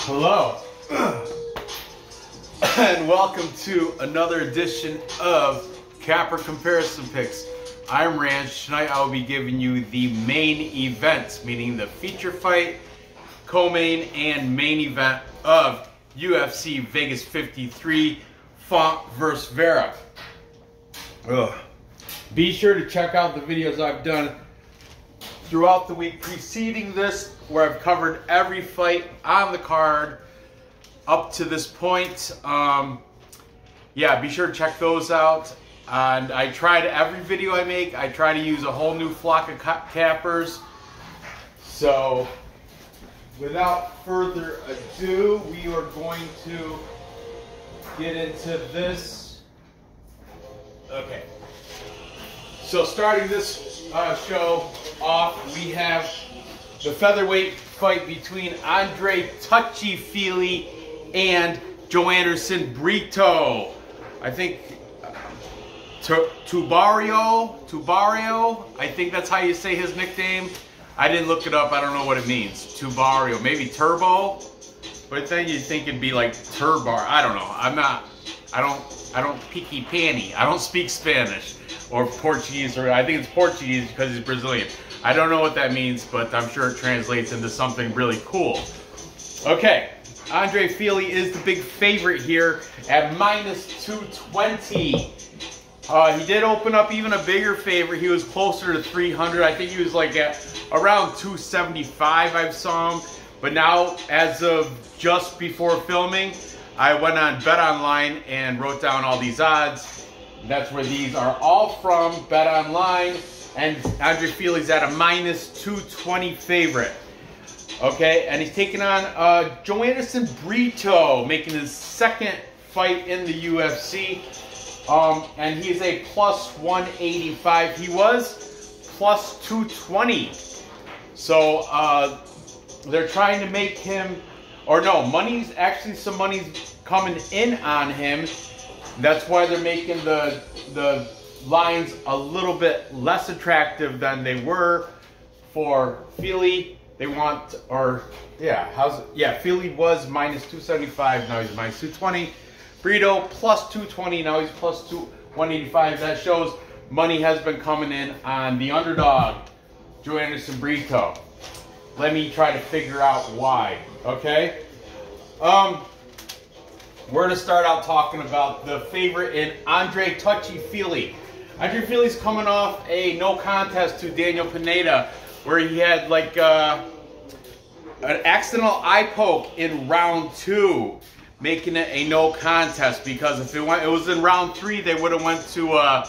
Hello, and welcome to another edition of Capper Comparison Picks. I'm Ranch. Tonight I will be giving you the main event, meaning the feature fight, co-main, and main event of UFC Vegas 53, Font vs. Vera. Be sure to check out the videos I've done throughout the week preceding this, where I've covered every fight on the card up to this point. Yeah, be sure to check those out. And I try to, every video I make, I try to use a whole new flock of cappers. So, without further ado, we are going to get into this. Okay. So starting this show off, we have the featherweight fight between André Touchy Fili and Joanderson Brito. I think Tubario, I think that's how you say his nickname. I didn't look it up, I don't know what it means. Tubario, maybe Turbo? But then you'd think it'd be like Turbar, I don't know. I don't picky panty. I don't speak Spanish or Portuguese, or I think it's Portuguese because he's Brazilian. I don't know what that means, but I'm sure it translates into something really cool. Okay, André Fili is the big favorite here at -220. He did open up even a bigger favorite. He was closer to 300. I think he was like at around 275 I saw him. But now, as of just before filming, I went on Bet Online and wrote down all these odds. That's where these are all from, Bet Online. And André Fili's at a -220 favorite. Okay, and he's taking on Joanderson Brito, making his second fight in the UFC. And he's a +185. He was +220. So they're trying to make him, or no, some money's coming in on him. That's why they're making the lines a little bit less attractive than they were for Fili. They want, or yeah, Fili was -275, now he's -220. Brito +220, now he's +185. That shows money has been coming in on the underdog, Joanderson Brito. Let me try to figure out why, okay? We're going to start out talking about the favorite in André Touchy Fili. André Fili's coming off a no contest to Daniel Pineda, where he had like an accidental eye poke in round 2, making it a no contest, because if it was in round 3, they would have went to a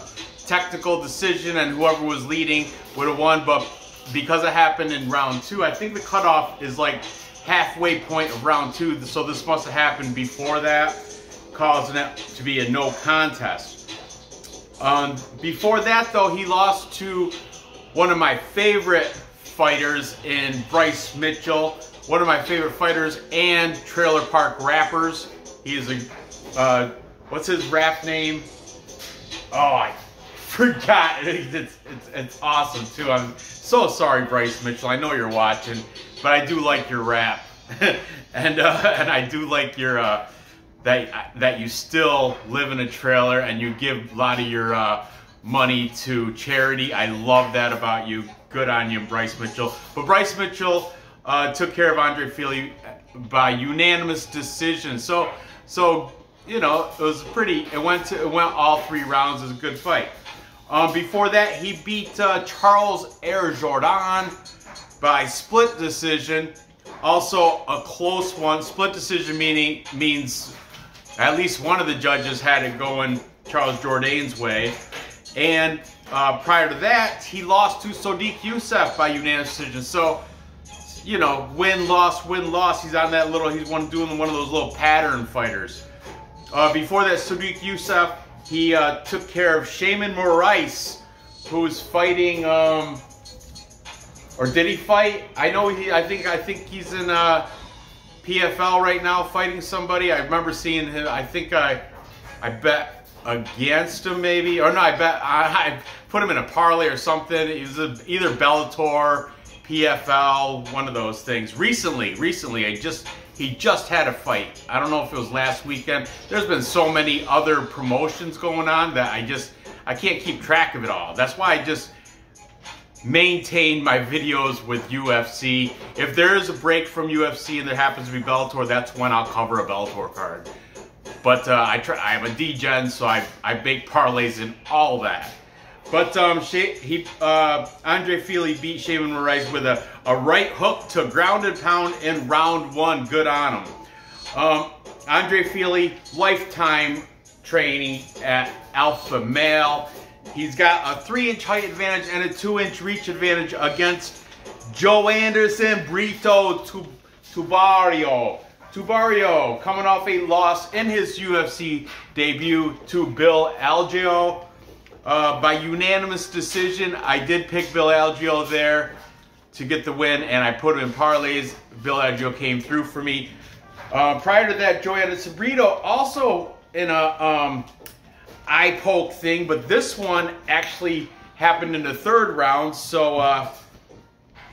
technical decision and whoever was leading would have won. But because it happened in round 2, I think the cutoff is like halfway point of round 2, so this must have happened before that, causing it to be a no contest. Before that though, he lost to one of my favorite fighters in Bryce Mitchell, one of my favorite fighters and Trailer Park Rappers. He is a, what's his rap name? Oh, I forgot. It's awesome too. I'm so sorry, Bryce Mitchell. I know you're watching, but I do like your rap, and I do like your that you still live in a trailer and you give a lot of your money to charity. I love that about you. Good on you, Bryce Mitchell. But Bryce Mitchell took care of André Fili by unanimous decision. So you know, it was pretty. It went all 3 rounds. It was a good fight. Before that, he beat Charles Air Jordan by split decision. Also a close one. Split decision means at least one of the judges had it going Charles Jourdain's way. And prior to that, he lost to Sodiq Yusuff by unanimous decision. So, you know, win-loss, win-loss. He's on that little, doing one of those little pattern fighters. Before that, Sodiq Yusuff, he took care of Shaman Moraes, who was fighting, or did he fight? I know I think he's in PFL right now fighting somebody. I remember seeing him. I think I bet against him maybe, or no, I put him in a parlay or something. He was either Bellator, PFL, one of those things. Recently, I just He just had a fight. I don't know if it was last weekend. There's been so many other promotions going on that I can't keep track of it all. That's why I just maintain my videos with UFC. If there is a break from UFC and there happens to be Bellator, that's when I'll cover a Bellator card. But I'm a D-Gen, so I bake parlays in all that. But André Fili beat Shaman Moraes with a right hook to ground and pound in round 1. Good on him. André Fili, lifetime training at Alpha Male. He's got a 3-inch height advantage and a 2-inch reach advantage against Joanderson, Brito, Tubario, coming off a loss in his UFC debut to Bill Algeo. By unanimous decision, I did pick Bill Algeo there to get the win, and I put him in parlays. Bill Algeo came through for me. Prior to that, Joanderson Brito also in a eye poke thing, but this one actually happened in the 3rd round, so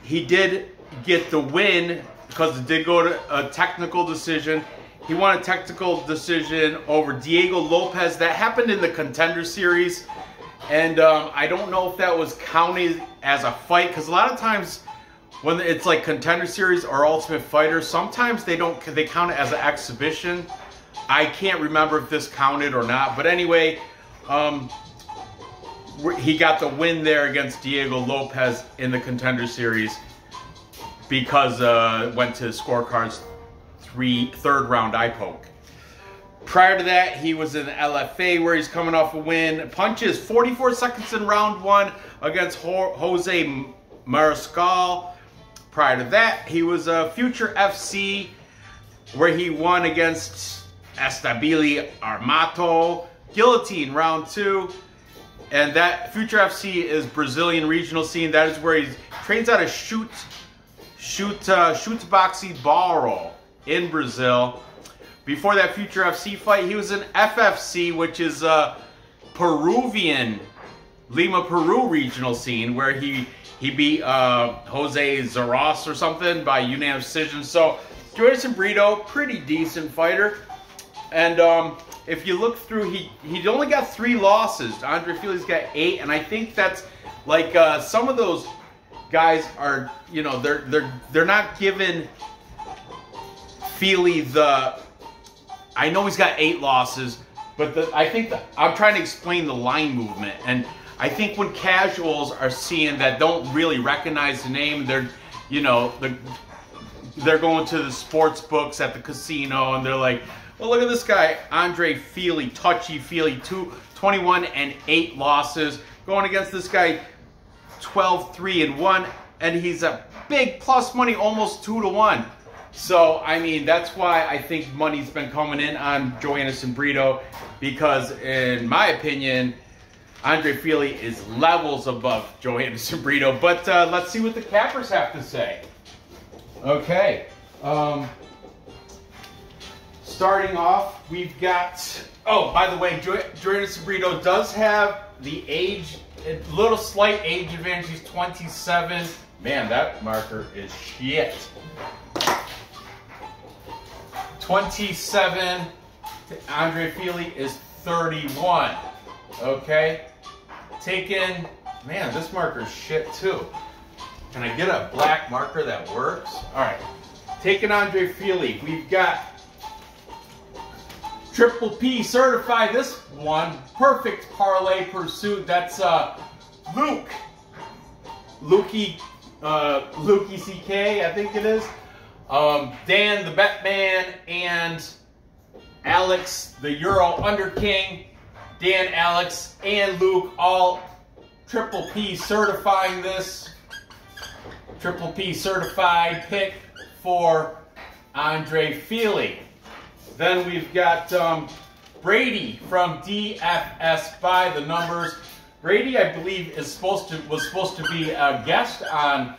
he did get the win because it did go to a technical decision. He won a technical decision over Diego Lopez. That happened in the Contender Series. And I don't know if that was counted as a fight, because a lot of times when it's like Contender Series or Ultimate Fighter, sometimes they count it as an exhibition. I can't remember if this counted or not, but anyway, he got the win there against Diego Lopez in the Contender Series because it went to scorecards 3rd round eye poke. Prior to that, he was in LFA where he's coming off a win. Punches 44 seconds in round 1 against Jose Mariscal. Prior to that, he was a Future FC where he won against Estabili Armato. Guillotine round 2. And that Future FC is Brazilian regional scene. That is where he trains out of Chuteboxe Barro in Brazil. Before that Future FC fight, he was in FFC, which is Peruvian, Lima, Peru regional scene, where he beat Jose Zaros or something by unanimous decision. So, Joanderson Brito, pretty decent fighter. And if you look through, he only got 3 losses. André Fili's got 8, and I think that's like some of those guys are, you know, they're not giving Fili the. I know he's got 8 losses, but I think I'm trying to explain the line movement, and I think when casuals are seeing that don't really recognize the name, they're, you know, they're going to the sports books at the casino, and they're like, well, look at this guy, André Fili, touchy-feely, 21 and 8 losses, going against this guy, 12-3-1, and he's a big plus money, almost 2-1. So, I mean, that's why I think money's been coming in on Joanderson Brito, because in my opinion, André Fili is levels above Joanderson Brito. But let's see what the cappers have to say. Okay. Starting off, we've got, oh, by the way, Joanderson Brito does have the age, a little slight age advantage. He's 27. Man, that marker is shit. 27, André Fili is 31, okay? Taking, man, this marker's shit too. Can I get a black marker that works? All right, taking André Fili, we've got Triple P certified, this one, perfect parlay pursuit, that's Lukey CK, I think it is. Dan the Batman and Alex the Euro Under King, Dan, Alex, and Luke all Triple P certifying this. Triple P certified pick for André Fili. Then we've got Brady from DFS by the numbers. Brady, I believe, was supposed to be a guest on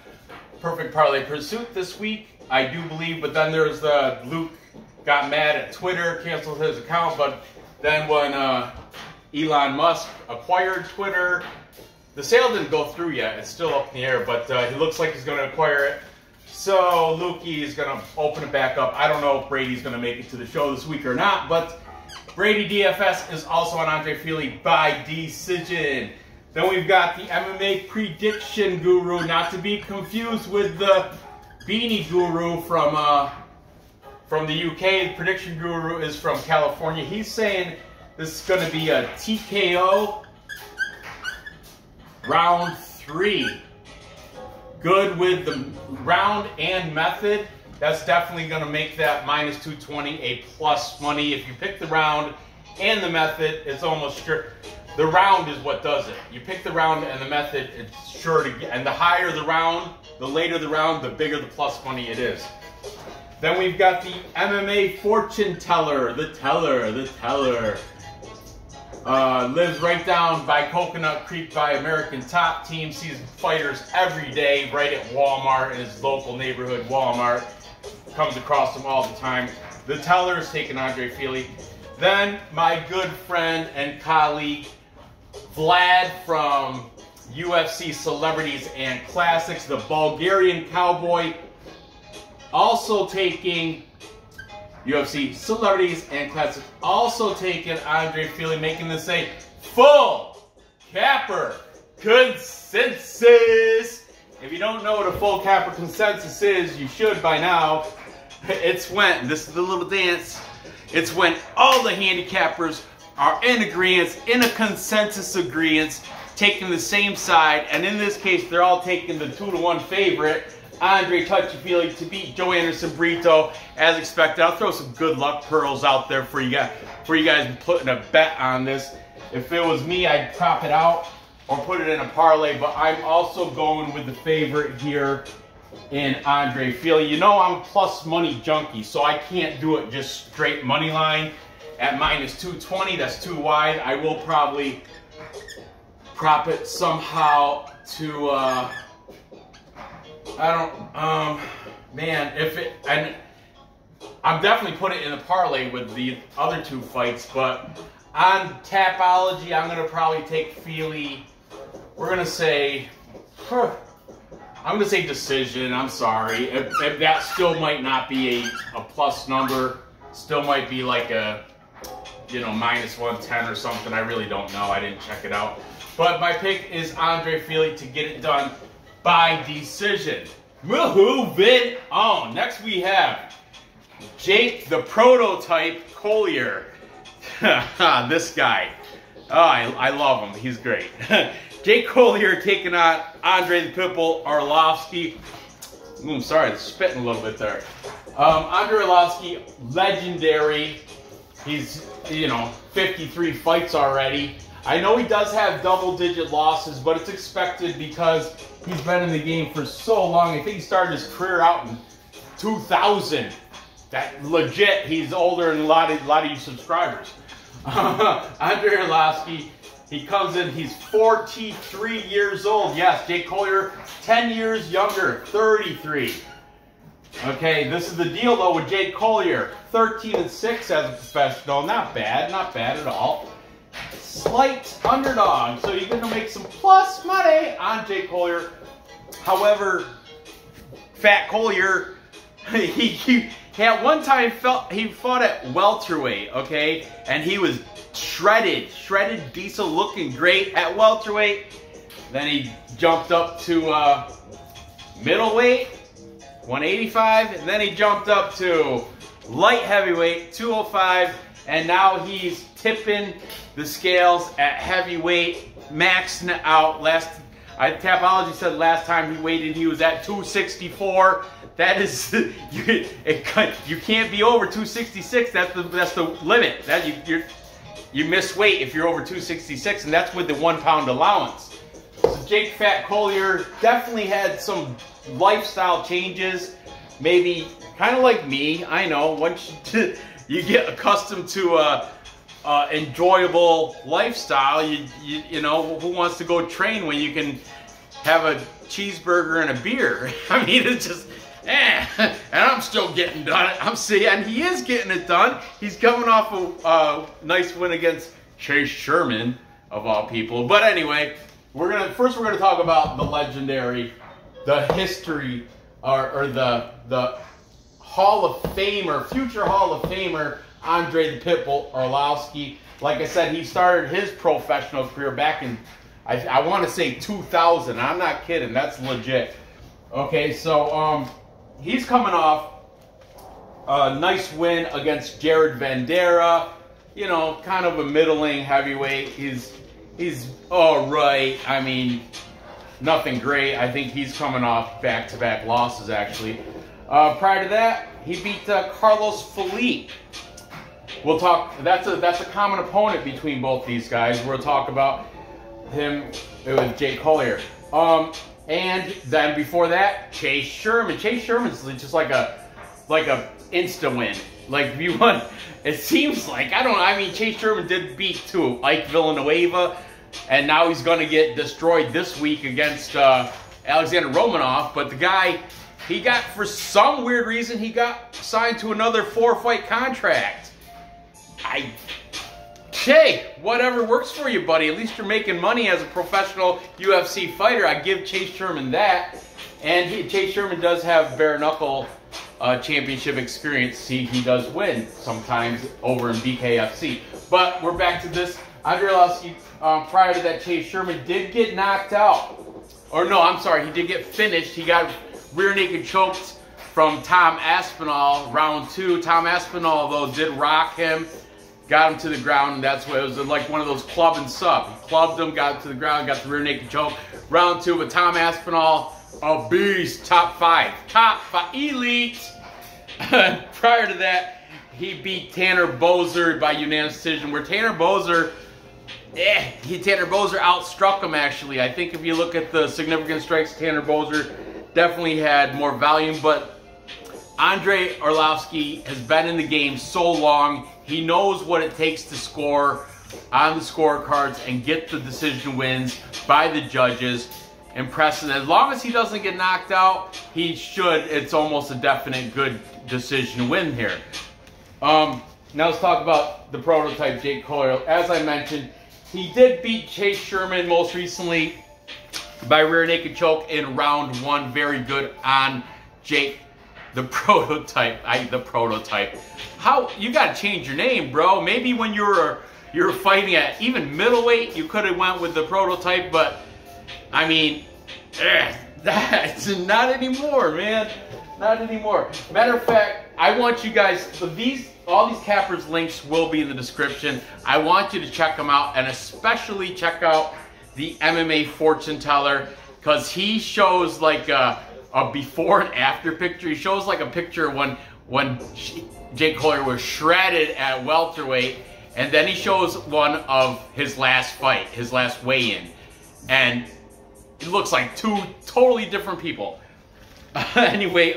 Perfect Parlay Pursuit this week. I do believe, but then there's Luke got mad at Twitter, canceled his account, but then when Elon Musk acquired Twitter, the sale didn't go through yet. It's still up in the air, but it looks like he's going to acquire it. So Lukey is going to open it back up. I don't know if Brady's going to make it to the show this week or not, but Brady DFS is also on André Fili by decision. Then we've got the MMA Prediction Guru, not to be confused with the Beanie Guru from the UK. The Prediction Guru is from California. He's saying this is going to be a TKO round 3. Good with the round and method. That's definitely going to make that minus 220 a plus money. If you pick the round and the method, it's almost sure. The round is what does it. You pick the round and the method, it's sure to get. And the higher the round, the later the round, the bigger the plus money it is. Then we've got the MMA Fortune Teller. The teller. Lives right down by Coconut Creek by American Top Team. Sees fighters every day right at Walmart, in his local neighborhood Walmart. Comes across them all the time. The teller is taking André Fili. Then my good friend and colleague Vlad from UFC Celebrities and Classics, the Bulgarian Cowboy, also taking UFC Celebrities and Classics, also taking André Fili, making this a full capper consensus. If you don't know what a full capper consensus is, you should by now. It's when, this is the little dance, it's when all the handicappers are in agreement, in a consensus agreement, taking the same side, and in this case, they're all taking the 2-to-1 favorite, André Fili, to beat Joanderson Brito, as expected. I'll throw some good luck pearls out there for you guys putting a bet on this. If it was me, I'd prop it out or put it in a parlay, but I'm also going with the favorite here in André Fili. You know I'm plus money junkie, so I can't do it just straight money line at minus 220. That's too wide. I will probably prop it somehow to man, if it, and I'm definitely putting it in a parlay with the other two fights, but on Tapology, I'm going to probably take Fili. We're going to say, I'm going to say decision. I'm sorry. If that still might not be a plus number, still might be like a, you know, minus 110 or something. I really don't know. I didn't check it out. But my pick is André Fili to get it done by decision. Moving on. Next we have Jake the Prototype Collier. This guy. Oh, I love him. He's great. Jake Collier taking on André the Pitbull Arlovski. I'm sorry, I'm spitting a little bit there. André Orlowski, legendary. He's, you know, 53 fights already. I know he does have double-digit losses, but it's expected because he's been in the game for so long. I think he started his career out in 2000. That legit, he's older than a lot of you subscribers. André Orlowski, he comes in, he's 43 years old. Yes, Jake Collier, 10 years younger, 33. Okay, this is the deal though with Jake Collier. 13-6 as a professional. Not bad at all. Slight underdog, so you're going to make some plus money on Jake Collier. However, Fat Collier, he at one time he fought at welterweight, okay, and he was shredded diesel, looking great at welterweight. Then he jumped up to middleweight, 185, and then he jumped up to light heavyweight, 205, and now he's tipping the scales at heavyweight, maxing it out. Tapology said last time he weighed he was at 264. That is, you can't be over 266. That's the limit. That you miss weight if you're over 266, and that's with the 1 pound allowance. So Jake Fat Collier definitely had some lifestyle changes. Maybe kind of like me. I know once you get accustomed to enjoyable lifestyle, you know, who wants to go train when you can have a cheeseburger and a beer? I mean, it's just, and I'm still getting done. And he is getting it done. He's coming off a nice win against Chase Sherman, of all people. But anyway, we're gonna talk about the legendary, the history or the Hall of Famer, future Hall of Famer, André the Pitbull Orlowski. Like I said, he started his professional career back in, I want to say 2000. I'm not kidding. That's legit. Okay, so he's coming off a nice win against Jared Vandera. You know, kind of a middling heavyweight. He's all right. I mean, nothing great. I think he's coming off back-to-back losses, actually. Prior to that, he beat Carlos Fili. We'll talk. That's a common opponent between both these guys. We'll talk about him with Jake Collier. And then before that, Chase Sherman. Chase Sherman's just like a insta win. Like if you want, it seems like I mean, Chase Sherman did beat too Ike Villanueva, and now he's going to get destroyed this week against Alexander Romanov. But the guy, he got, for some weird reason, he got signed to another 4-fight contract. Hey, whatever works for you, buddy. At least you're making money as a professional UFC fighter. I give Chase Sherman that. And Chase Sherman does have bare knuckle championship experience. He does win sometimes over in BKFC. But we're back to this. André Arlovski, prior to that, Chase Sherman did get knocked out. Or no, I'm sorry, he did get finished. He got rear naked choked from Tom Aspinall, round 2. Tom Aspinall, though, did rock him. Got him to the ground, and that's what it was, like one of those club and sub. He clubbed him, got him to the ground, got the rear naked choke. Round 2, but Tom Aspinall, a beast, top 5, elite. Prior to that, he beat Tanner Boser by unanimous decision, where Tanner Boser outstruck him, actually. I think if you look at the significant strikes, Tanner Boser definitely had more volume, but André Arlovski has been in the game so long. He knows what it takes to score on the scorecards and get the decision wins by the judges. Impressive. As long as he doesn't get knocked out, he should. It's almost a definite good decision win here. Now let's talk about the prototype, Jake Collier. As I mentioned, he did beat Chase Sherman most recently by rear naked choke in round 1. Very good on Jake. The prototype. The prototype. How you gotta change your name, bro? Maybe when you were fighting at even middleweight, you could have went with the prototype, but I mean, that's not anymore, man. Not anymore. Matter of fact, I want you guys. So all these cappers links will be in the description. I want you to check them out, and especially check out the MMA fortune teller, because he shows like a before and after picture. He shows like a picture when Jake Collier was shredded at welterweight, and then he shows one of his last fight, his last weigh-in, and it looks like 2 totally different people. Anyway,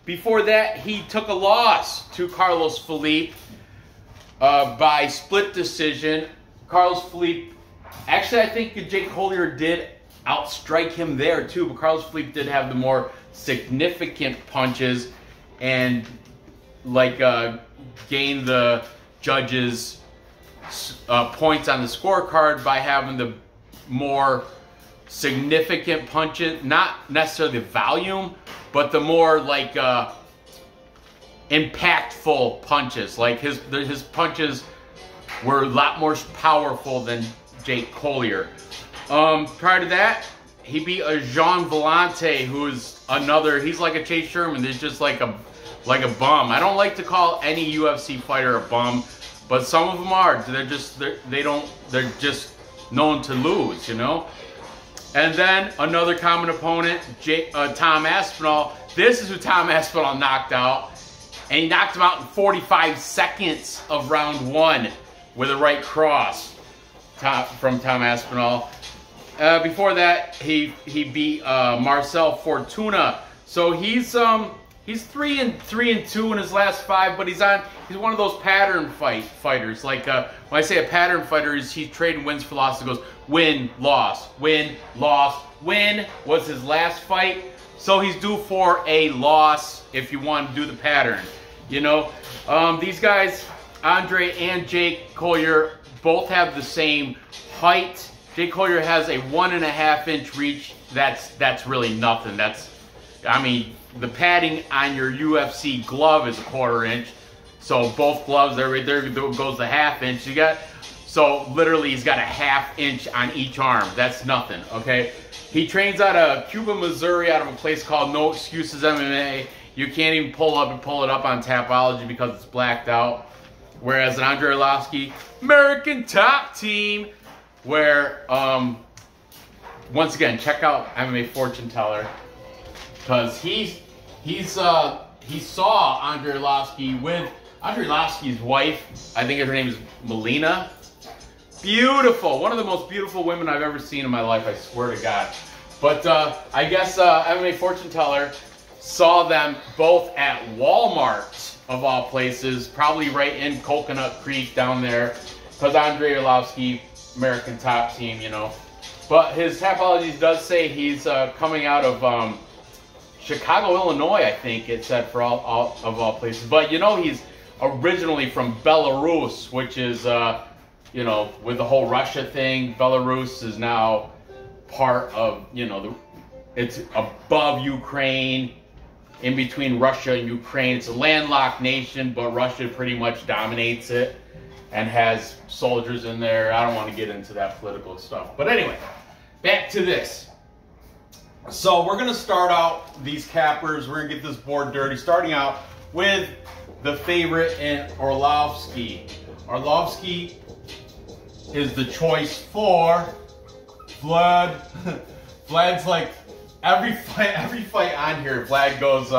before that, he took a loss to Carlos Fili by split decision. Carlos Fili, actually, I think Jake Collier did outstrike him there too, but Carlos Fili did have the more significant punches and gain the judges points on the scorecard by having the more significant punches, not necessarily the volume, but the more impactful punches. Like his punches were a lot more powerful than Jake Collier. Prior to that, he beat a Jean Vellante, who's another. He's like a Chase Sherman. He's just like a bum. I don't like to call any UFC fighter a bum, but some of them are. They're just known to lose, you know. And then another common opponent, Tom Aspinall. This is who Tom Aspinall knocked out, and he knocked him out in 45 seconds of round 1 with a right cross from Tom Aspinall. Before that, he beat Marcel Fortuna. So he's 3-2 in his last 5, but he's one of those pattern fighters. Like when I say a pattern fighter, he's trading wins for losses. It goes win, loss, win, loss, win was his last fight. So he's due for a loss if you want to do the pattern. You know, these guys, André and Jake Collier, both have the same height. Jake Collier has a 1.5-inch reach. That's really nothing. I mean, the padding on your UFC glove is a 1/4 inch. So both gloves, there goes the 1/2 inch. You got, so literally he's got a 1/2 inch on each arm. That's nothing, okay? He trains out of Cuba, Missouri, out of a place called No Excuses MMA. You can't even pull it up on Tapology because it's blacked out. Whereas an André Orlowski, American Top Team, where, once again, check out MMA Fortune Teller, because he saw André Orlowski with André Orlowski's wife. I think her name is Melina. Beautiful, one of the most beautiful women I've ever seen in my life, I swear to God. But I guess MMA Fortune Teller saw them both at Walmart, of all places, probably right in Coconut Creek down there, because André Orlowski, American Top Team, you know. But his Tapologies does say he's coming out of Chicago, Illinois, I think it said, for all places. But you know, he's originally from Belarus, which is, you know, with the whole Russia thing, Belarus is now part of, you know, it's above Ukraine, in between Russia and Ukraine. It's a landlocked nation, but Russia pretty much dominates it and has soldiers in there. I don't want to get into that political stuff. But anyway, back to this. So we're going to start out these cappers. We're going to get this board dirty, starting out with the favorite in Orlowski. Orlowski is the choice for Vlad. Vlad's like, every fight on here, Vlad goes,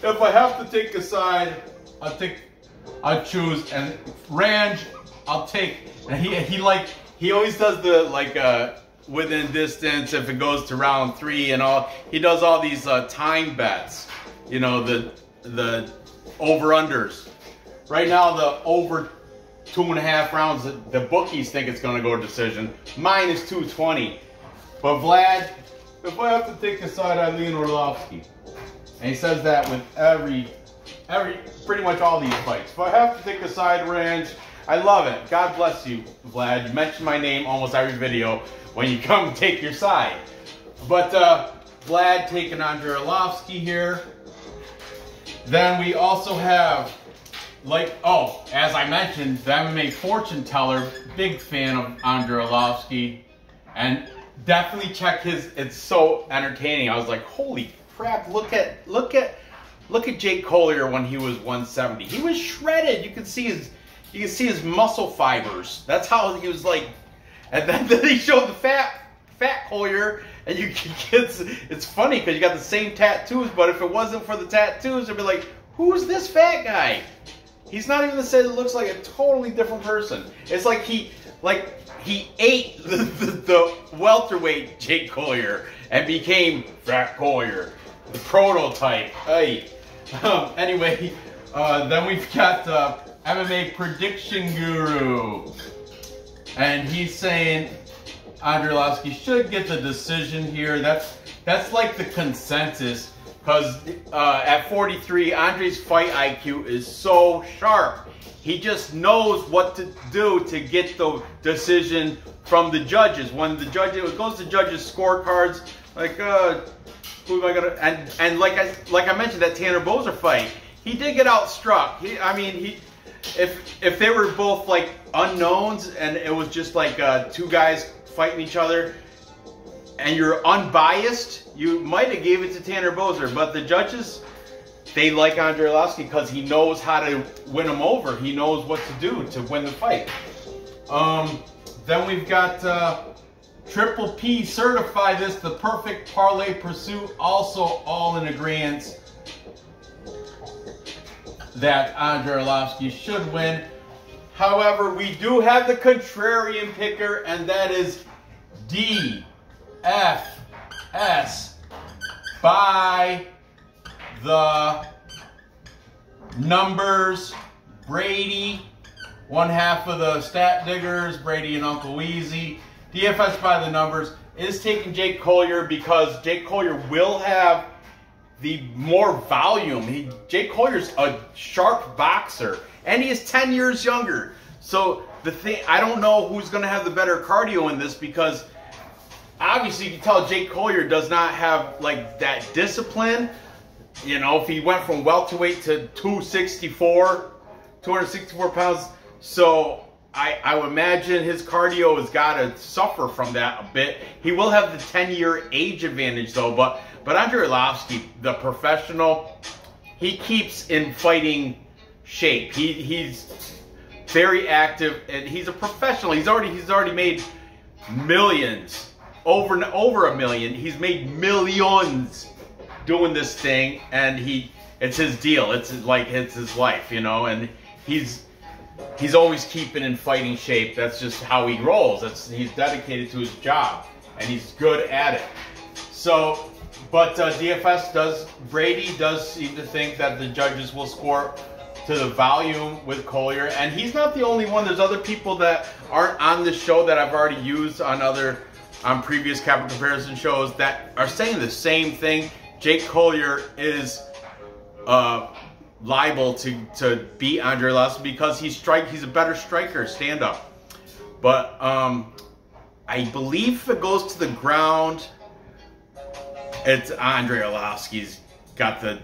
if I have to take a side, I'll choose, and range, I'll take. And he always does the like within distance if it goes to round 3 and all. He does all these time bets, you know, the over unders. Right now the over 2.5 rounds, the bookies think it's going to go to decision. Mine is 220, but Vlad, if I have to take a side, I lean Orlowski. And he says that with every, pretty much all these fights. If I have to take a side, range, I love it. God bless you, Vlad. You mention my name almost every video when you come take your side. But Vlad taking André Orlowski here. Then we also have, like, oh, as I mentioned, the MMA Fortune Teller, big fan of André Orlowski. And definitely check his, it's so entertaining. I was like, holy crap, look at Jake Collier when he was 170. He was shredded. You can see his muscle fibers. That's how he was like. And then he showed the fat Collier, and you can get, it's funny because you got the same tattoos, but if it wasn't for the tattoos, it'd be like, who's this fat guy? He's not even the same. It looks like a totally different person. It's like he ate the welterweight Jake Collier and became Fat Collier, the prototype. Hey. Anyway, then we've got MMA Prediction Guru, and he's saying André Orlowski should get the decision here. That's like the consensus, because at 43, Andre's fight IQ is so sharp. He just knows what to do to get the decision from the judges. When the judges, it goes to judges' scorecards, like, who am I gonna? And like I mentioned, that Tanner Boser fight, he did get outstruck. If they were both like unknowns and it was just like 2 guys fighting each other, and you're unbiased, you might have gave it to Tanner Boser. But the judges, they like André Orlowski because he knows how to win him over. He knows what to do to win the fight. Then we've got Triple P certify this the perfect parlay pursuit. Also all in agreement that André Orlowski should win. However, we do have the contrarian picker, and that is DFS by the numbers. Brady, one half of the stat diggers, Brady and Uncle Weezy. DFS by the numbers is taking Jake Collier because Jake Collier will have the more volume. Jake Collier's a sharp boxer, and he is 10 years younger. So the thing, I don't know who's going to have the better cardio in this, because obviously you can tell Jake Collier does not have like that discipline. You know, if he went from welterweight to 264 pounds, so I would imagine his cardio has got to suffer from that a bit. He will have the 10-year age advantage though, but André Arlovski, the professional, he keeps in fighting shape. He's very active, and he's a professional. He's already made millions, over a million. He's made millions doing this thing, and it's his deal. It's his life, you know, and he's always keeping in fighting shape. That's just how he rolls. He's dedicated to his job, and he's good at it. So, but Brady does seem to think that the judges will score to the volume with Collier, and he's not the only one. There's other people that aren't on this show that I've already used on previous capital comparison shows that are saying the same thing. Jake Collier is liable to beat André Arlovski because he's a better striker, stand up. But I believe if it goes to the ground, it's André Arlovski's got the.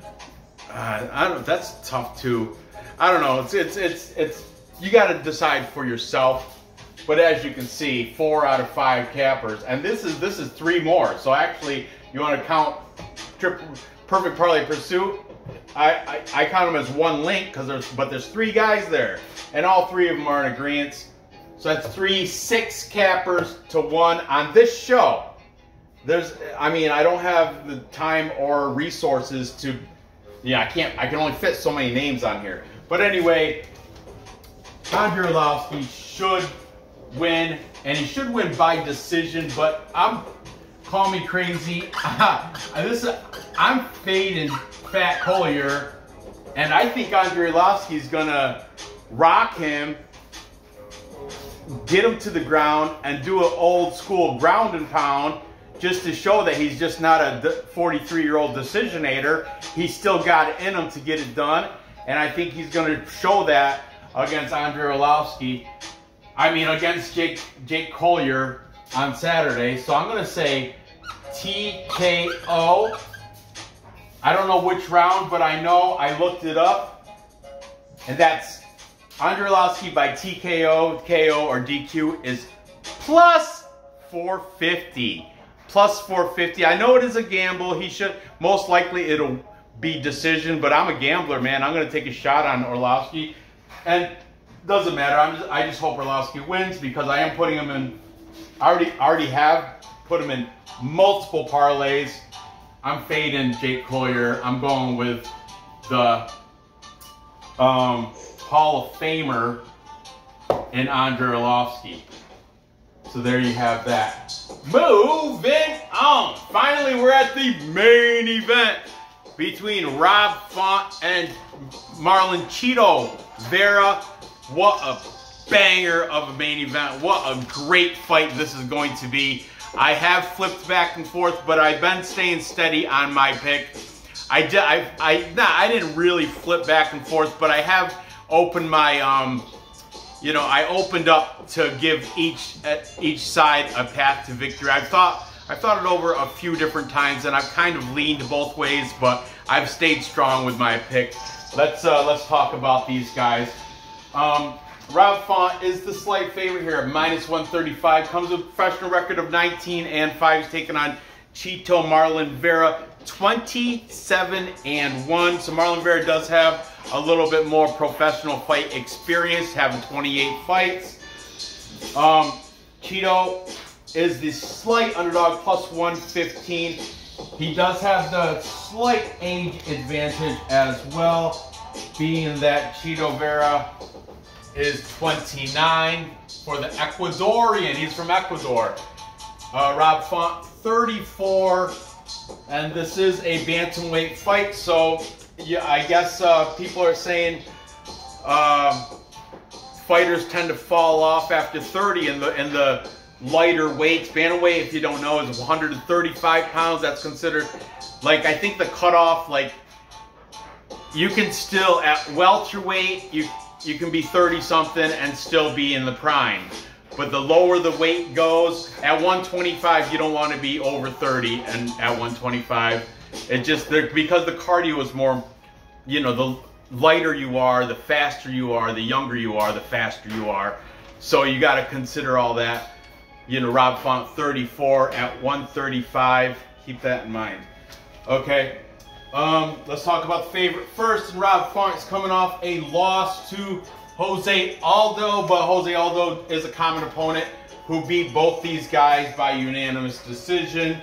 I don't know. That's tough too. I don't know. It's you got to decide for yourself. But as you can see, 4 out of 5 cappers, and this is 3 more. So actually, you want to count Perfect Parlay Pursuit. I count them as 1 link but there's 3 guys there, and all 3 of them are in agreement. So that's 6 cappers to 1 on this show. I don't have the time or resources to. Yeah, I can only fit so many names on here. But anyway, André Arlovski should win, and he should win by decision. But call me crazy. I'm fading Fat Collier, and I think André Arlovski is gonna rock him, get him to the ground, and do an old school ground and pound, just to show that he's just not a 43-year-old decisionator. He's still got it in him to get it done, and I think he's going to show that against André Arlovski. Against Jake Collier on Saturday. So I'm going to say TKO. I don't know which round, but I know I looked it up, and that's André Arlovski by TKO, KO, or DQ is plus 450. Plus 450. I know it is a gamble. Most likely it'll be decision, but I'm a gambler, man. I'm going to take a shot on Orlowski, and doesn't matter. I just hope Orlowski wins because I am putting him in. I already have put him in multiple parlays. I'm fading Jake Collier. I'm going with the Hall of Famer in André Arlovski. So there you have that. Moving on. Finally, we're at the main event between Rob Font and Marlon Cheeto Vera. What a banger of a main event. What a great fight this is going to be. I have flipped back and forth, but I've been staying steady on my pick. I didn't really flip back and forth, but I have opened my I opened up to give each side a path to victory. I've thought it over a few different times, and I've kind of leaned both ways, but I've stayed strong with my pick. Let's talk about these guys. Rob Font is the slight favorite here at -135. Comes with a professional record of 19-5. He's taking on Cheeto Marlon Vera, 27-1. So Marlon Vera does have a little bit more professional fight experience, having 28 fights. Cheeto is the slight underdog, plus 115. He does have the slight age advantage as well, being that Cheeto Vera is 29 for the Ecuadorian. He's from Ecuador. Rob Font, 34, and this is a bantamweight fight, so yeah, I guess people are saying fighters tend to fall off after 30 in the lighter weights. Bantamweight, if you don't know, is 135 pounds. That's considered, like, I think the cutoff, like, you can still, at welterweight, you can be 30-something and still be in the prime. But the lower the weight goes, at 125, you don't want to be over 30, and at 125, It just, because the cardio is more, you know, the lighter you are, the faster you are, the younger you are, the faster you are. So you got to consider all that. You know, Rob Font 34 at 135. Keep that in mind. Okay. Let's talk about the favorite first. And Rob Font is coming off a loss to Jose Aldo, but Jose Aldo is a common opponent who beat both these guys by unanimous decision.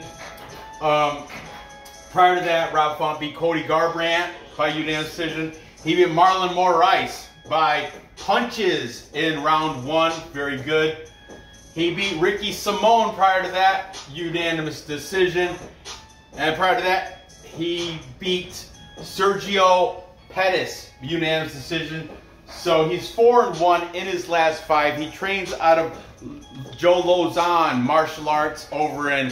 Prior to that, Rob Font beat Cody Garbrandt by unanimous decision. He beat Marlon Moraes by punches in round 1. Very good. He beat Ricky Simon prior to that, unanimous decision. And prior to that, he beat Sergio Pettis, unanimous decision. So he's 4-1 in his last 5. He trains out of Joe Lozon Martial Arts over in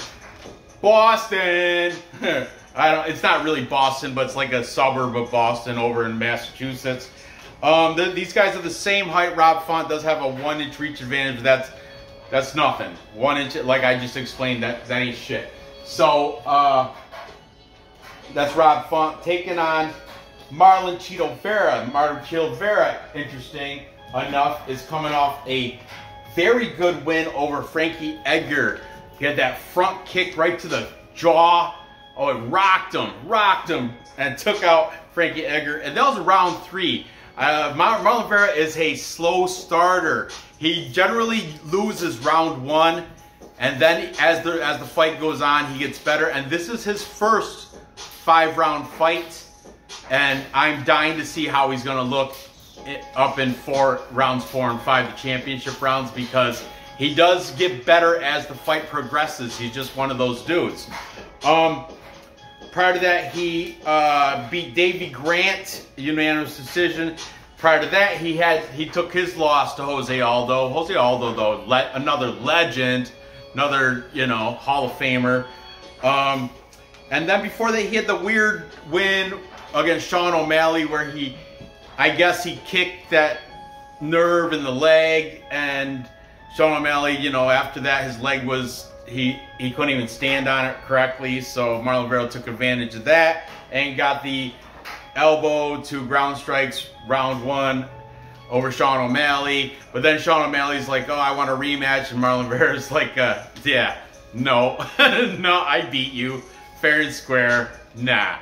Boston. It's not really Boston, but it's like a suburb of Boston over in Massachusetts. These guys are the same height. Rob Font does have a 1-inch reach advantage. That's nothing. 1 inch, like I just explained, that ain't shit. So that's Rob Font taking on Marlon Chito Vera. Marlon Chito Vera, interesting enough, is coming off a very good win over Frankie Edgar. He had that front kick right to the jaw. Oh, it rocked him, and took out Frankie Edgar. And that was round 3. Marlon Vera is a slow starter. He generally loses round 1, and then as the fight goes on, he gets better. And this is his first 5-round fight, and I'm dying to see how he's going to look up in rounds 4 and 5, the championship rounds, because he does get better as the fight progresses. He's just one of those dudes. Prior to that, he beat Davey Grant, unanimous decision. Prior to that, he took his loss to Jose Aldo. Jose Aldo, though, another legend, another, you know, Hall of Famer. And then before that, he had the weird win against Sean O'Malley, where I guess he kicked that nerve in the leg, and Sean O'Malley, you know, after that, his leg was, he couldn't even stand on it correctly, so Marlon Vera took advantage of that and got the elbow to ground strikes round 1 over Sean O'Malley. But then Sean O'Malley's like, oh, I want a rematch, and Marlon Vera's like, yeah, no, no, I beat you fair and square. Nah,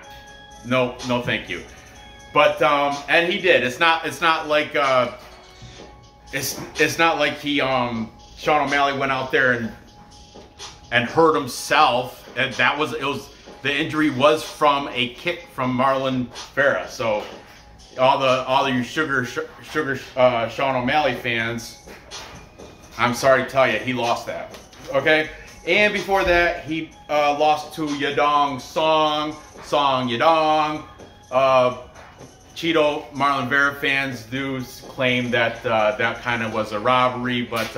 no, thank you. But and he did. It's not like it's not like he Sean O'Malley went out there and hurt himself. And the injury was from a kick from Marlon Vera. So all your sugar Sean O'Malley fans, I'm sorry to tell you, he lost that. Okay. And before that, he lost to Yadong Song Yadong. Chito Marlon Vera fans do claim that that kind of was a robbery, but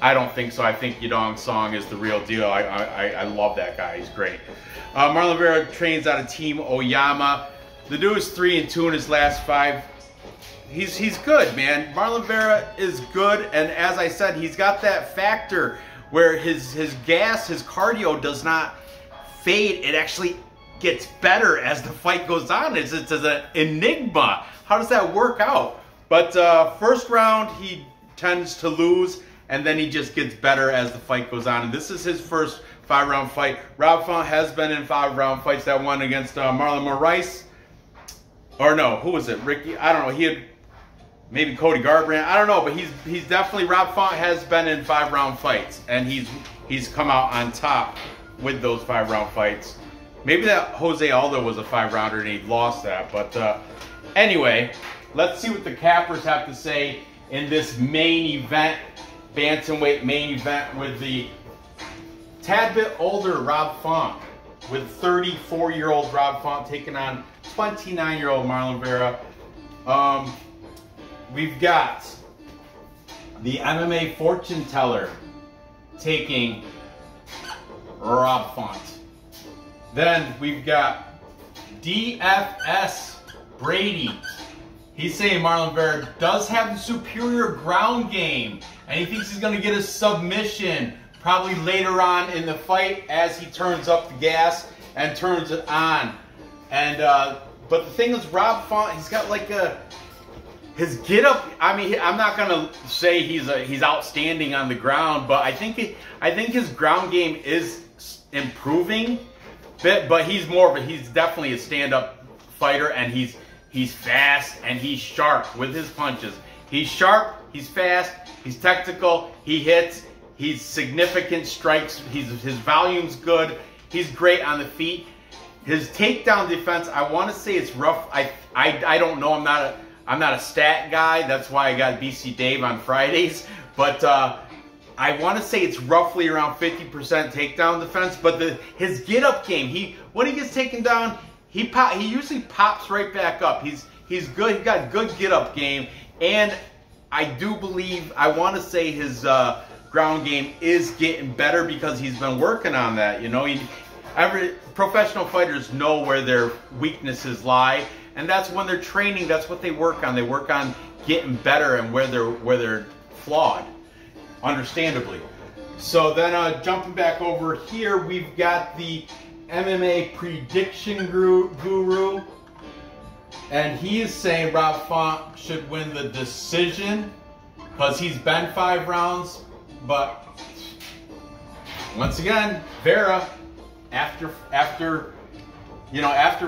I don't think so. I think Yadong Song is the real deal. I love that guy. He's great. Marlon Vera trains out of Team Oyama. The dude is 3-2 in his last 5. He's good, man. Marlon Vera is good, and as I said, he's got that factor where his cardio does not fade. It actually gets better as the fight goes on. It's an enigma. How does that work out? But first round, he tends to lose, and then he just gets better as the fight goes on. And this is his first 5-round fight. Rob Font has been in 5-round fights. That one against Marlon Moraes. Or no, who was it? Ricky? I don't know. He had maybe Cody Garbrandt. I don't know, but he's definitely, Rob Font has been in 5-round fights, and he's come out on top with those 5-round fights. Maybe that Jose Aldo was a 5-rounder and he lost that. But anyway, let's see what the cappers have to say in this main event, bantamweight main event, with the tad bit older Rob Font, with 34-year-old Rob Font taking on 29-year-old Marlon Vera. We've got the MMA fortune teller taking Rob Font. Then we've got DFS Brady. He's saying Marlon Vera does have the superior ground game, and he thinks he's going to get a submission probably later on in the fight as he turns up the gas. and turns it on. And but the thing is, Rob Font, he's got like his get up. I mean, I'm not gonna say he's outstanding on the ground, but I think his ground game is improving. But he's definitely a stand-up fighter, and he's fast and he's sharp with his punches. He's sharp, he's fast, he's technical, he hits, he's significant strikes, his volume's good, he's great on the feet. His takedown defense, I want to say it's rough. I don't know. I'm not a stat guy. That's why I got BC Dave on Fridays. But I want to say it's roughly around 50% takedown defense. But his get-up game, when he gets taken down, he usually pops right back up. He's good. He's got good get-up game, and I do believe, I want to say his ground game is getting better because he's been working on that. You know, professional fighters know where their weaknesses lie, and that's when they're training. That's what they work on. They work on getting better and where they're flawed, understandably. So then jumping back over here, we've got the MMA Prediction Guru, and he is saying Rob Font should win the decision because he's been 5 rounds, but once again, Vera, after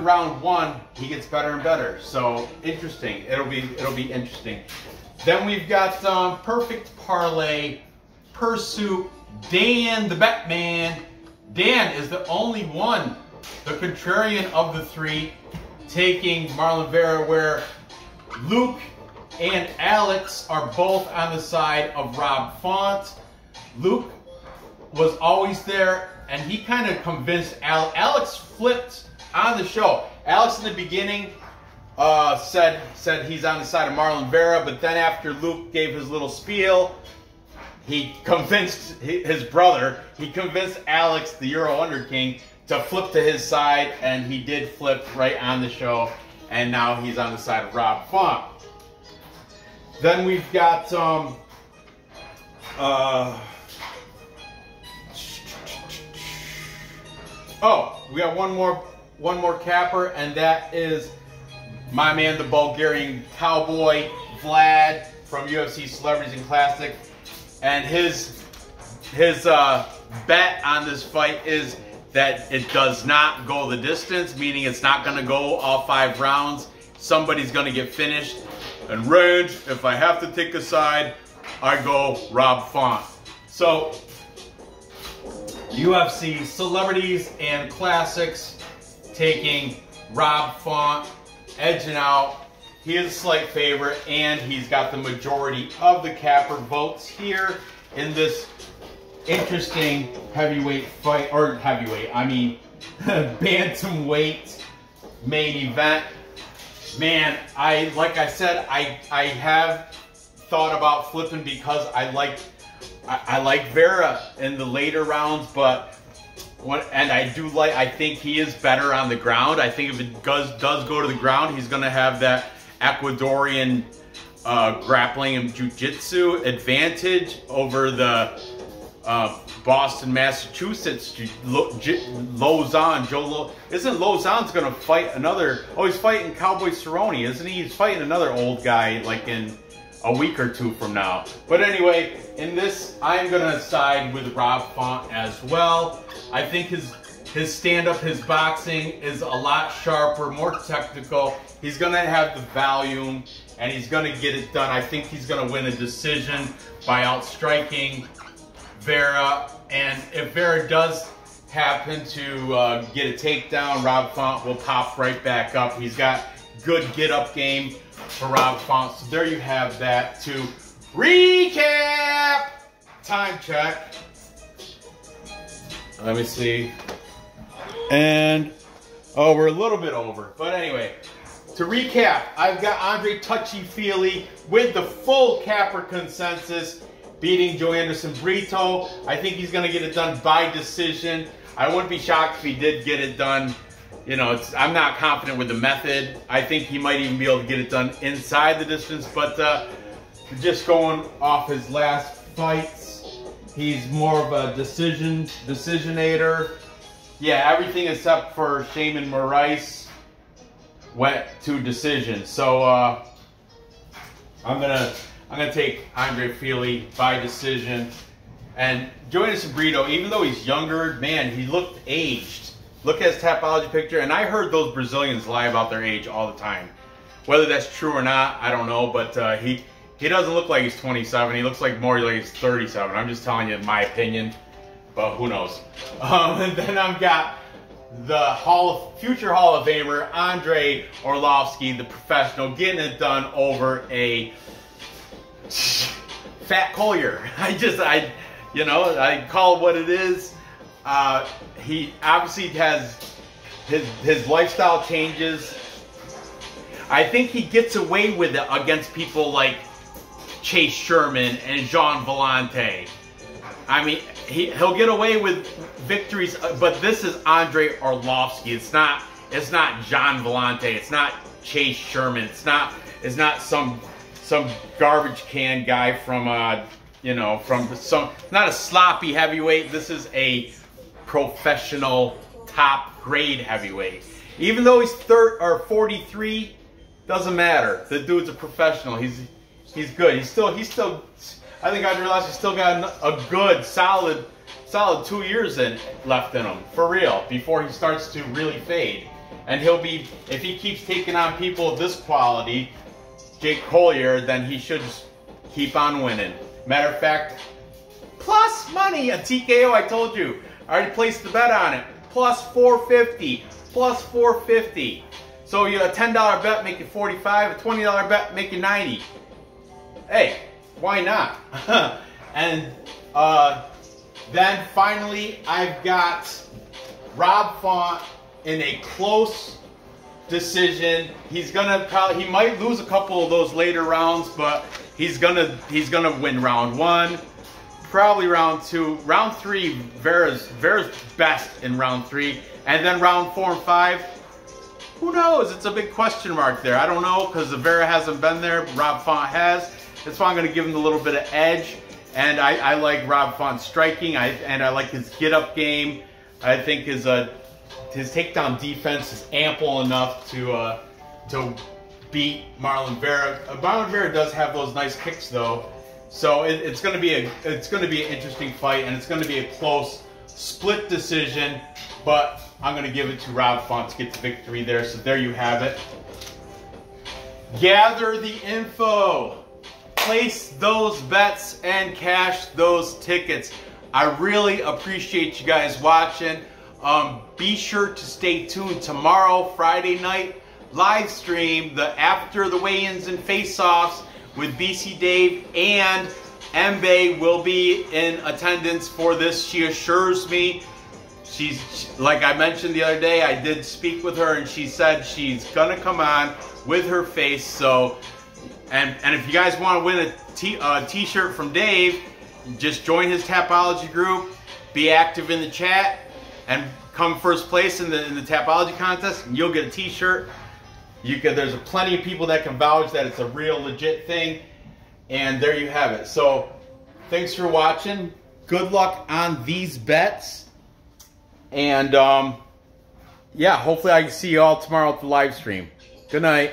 round 1, he gets better and better. So interesting. It'll be interesting. Then we've got Perfect Parlay Pursuit. Dan the Batman. Dan is the only one, the contrarian of the 3, taking Marlon Vera, where Luke and Alex are both on the side of Rob Font. Luke was always there, and he kind of convinced Alex. Alex flipped on the show. Alex in the beginning said he's on the side of Marlon Vera, but then after Luke gave his little spiel, he convinced his brother, he convinced Alex, the Euro Under King, to flip to his side, and he did flip right on the show, and now he's on the side of Rob Font. Then we've got we got one more capper, and that is my man, the Bulgarian Cowboy, Vlad, from UFC Celebrities and Classic. And his bet on this fight is that it does not go the distance, meaning it's not going to go all 5 rounds. Somebody's going to get finished. And range, if I have to take a side, I go Rob Font. So, UFC Celebrities and Classics taking Rob Font, edging out. He is a slight favorite, and he's got the majority of the capper votes here in this interesting heavyweight fight, or heavyweight, I mean bantamweight main event. Man, like I said, I have thought about flipping because I like Vera in the later rounds, but I think he is better on the ground. I think if it does go to the ground, he's gonna have that Ecuadorian grappling and jiu-jitsu advantage over the Boston, Massachusetts, Lozon. Isn't Lozon's gonna fight another? Oh, he's fighting Cowboy Cerrone, isn't he? He's fighting another old guy like in a week or 2 from now. But anyway, in this, I'm gonna side with Rob Font as well. I think his stand-up, his boxing is a lot sharper, more technical. He's gonna have the volume, and he's gonna get it done. I think he's gonna win a decision by outstriking Vera. And if Vera does happen to get a takedown, Rob Font will pop right back up. He's got good get-up game for Rob Font. So there you have that. To recap, time check. Let me see. And, oh, we're a little bit over. But anyway, to recap, I've got André Fili with the full capper consensus, beating Joanderson Brito. I think he's going to get it done by decision. I wouldn't be shocked if he did get it done. You know, I'm not confident with the method. I think he might even be able to get it done inside the distance. But just going off his last fights, he's more of a decisionator. Yeah, everything except for Shaman Moraes went to decision. So I'm gonna take André Fili by decision. And Joanderson Brito, even though he's younger, man, he looked aged. Look at his Tapology picture, and I heard those Brazilians lie about their age all the time. Whether that's true or not, I don't know, but he doesn't look like he's 27. He looks like more like he's 37. I'm just telling you my opinion, but who knows. And then I've got the future Hall of Famer, André Orlowski, the professional, getting it done over a fat Collier. I call it what it is. He obviously has his lifestyle changes. I think he gets away with it against people like Chase Sherman and Jean Vellante. I mean, he'll get away with victories, but this is André Arlovski. It's not Jean Vellante. It's not Chase Sherman. It's not some garbage can guy from not a sloppy heavyweight. This is a professional top grade heavyweight. Even though he's 43, doesn't matter. The dude's a professional. He's good. He's still. I think André Arlovski's still got a good solid 2 years left in him, for real, before he starts to really fade. And he'll be, if he keeps taking on people of this quality, Jake Collier, then he should just keep on winning. Matter of fact, plus money, a TKO, I told you. I already placed the bet on it. Plus 450. Plus 450. So you a $10 bet make you 45, a $20 bet make you 90. Hey, why not? And then finally, I've got Rob Font in a close decision. He might lose a couple of those later rounds, but he's gonna win round 1, probably round 2, round 3. Vera's best in round 3, and then round 4 and 5. Who knows? It's a big question mark there. I don't know, because the Vera hasn't been there. Rob Font has. That's why I'm going to give him a little bit of edge. And I like Rob Font's striking, and I like his get-up game. I think his takedown defense is ample enough to beat Marlon Vera. Marlon Vera does have those nice kicks, though. So it's going to be an interesting fight, and it's going to be a close split decision. But I'm going to give it to Rob Font to get the victory there. So there you have it. Gather the info. Place those bets and cash those tickets. I really appreciate you guys watching. Be sure to stay tuned tomorrow, Friday night, live stream, after the weigh-ins and face-offs with BC Dave, and Mba will be in attendance for this. She assures me. Like I mentioned the other day, I did speak with her, and she said she's gonna come on with her face. So, and if you guys want to win a t-shirt from Dave, just join his Tapology group, be active in the chat, and come first place in the Tapology contest, and you'll get a t-shirt. There's plenty of people that can vouch that it's a real legit thing, and there you have it. So, thanks for watching. Good luck on these bets. And yeah, hopefully I can see you all tomorrow at the live stream. Good night.